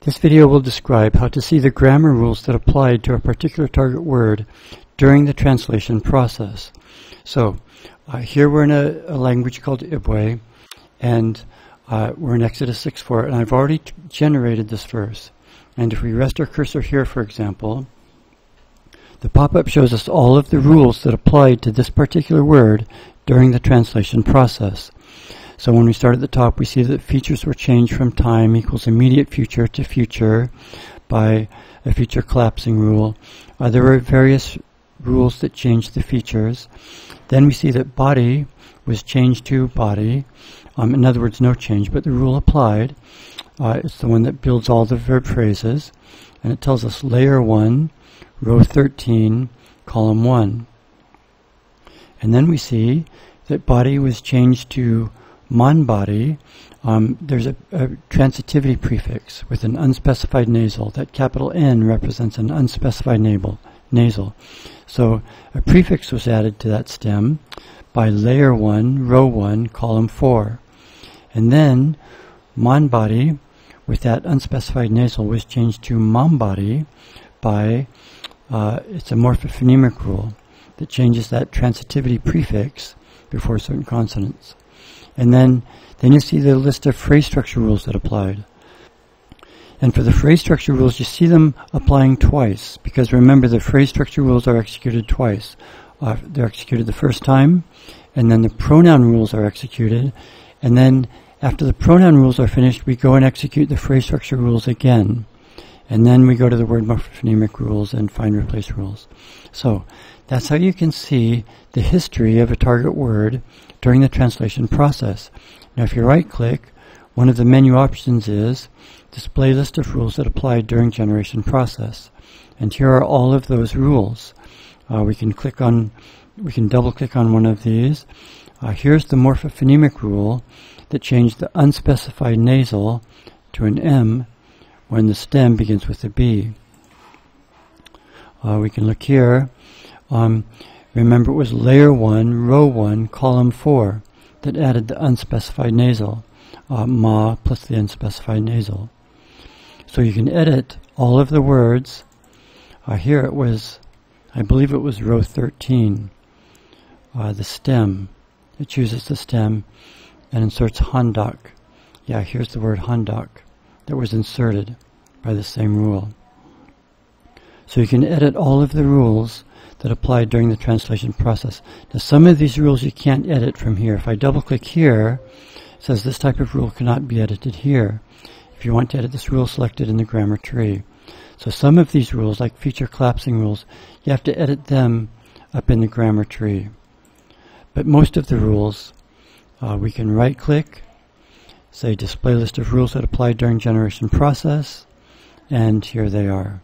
This video will describe how to see the grammar rules that applied to a particular target word during the translation process. So here we're in a language called Ibwe, and we're in Exodus 6:4, and I've already generated this verse. And if we rest our cursor here, for example, the pop-up shows us all of the rules that applied to this particular word during the translation process. So when we start at the top, we see that features were changed from time equals immediate future to future by a feature collapsing rule. There were various rules that changed the features. Then we see that body was changed to body. In other words, no change, but the rule applied. It's the one that builds all the verb phrases. And it tells us layer 1, row 13, column 1. And then we see that body was changed to mon-body. There's a transitivity prefix with an unspecified nasal. That capital N represents an unspecified nasal. So a prefix was added to that stem by layer 1, row 1, column 4. And then mon-body with that unspecified nasal was changed to mom-body by, it's a morphophonemic rule that changes that transitivity prefix before certain consonants. And then you see the list of phrase structure rules that applied. And for the phrase structure rules, you see them applying twice, because remember, the phrase structure rules are executed twice. They're executed the first time, and then the pronoun rules are executed, and then after the pronoun rules are finished, we go and execute the phrase structure rules again. And then we go to the word morphophonemic rules and find replace rules. So that's how you can see the history of a target word during the translation process. Now if you right-click, one of the menu options is display list of rules that applied during generation process. And here are all of those rules. We can double-click on one of these. Here's the morphophonemic rule that changed the unspecified nasal to an M when the stem begins with a B. We can look here. Remember, it was layer 1, row 1, column 4 that added the unspecified nasal, ma plus the unspecified nasal. So you can edit all of the words. Here it was, I believe it was row 13, the stem. It chooses the stem and inserts hondak. Yeah, here's the word hondak that was inserted by the same rule. So you can edit all of the rules that applied during the translation process. Now some of these rules you can't edit from here. If I double click here, it says this type of rule cannot be edited here. If you want to edit this rule, select it in the grammar tree. So some of these rules, like feature collapsing rules, you have to edit them up in the grammar tree. But most of the rules, we can right click, say display list of rules that applied during generation process, and here they are.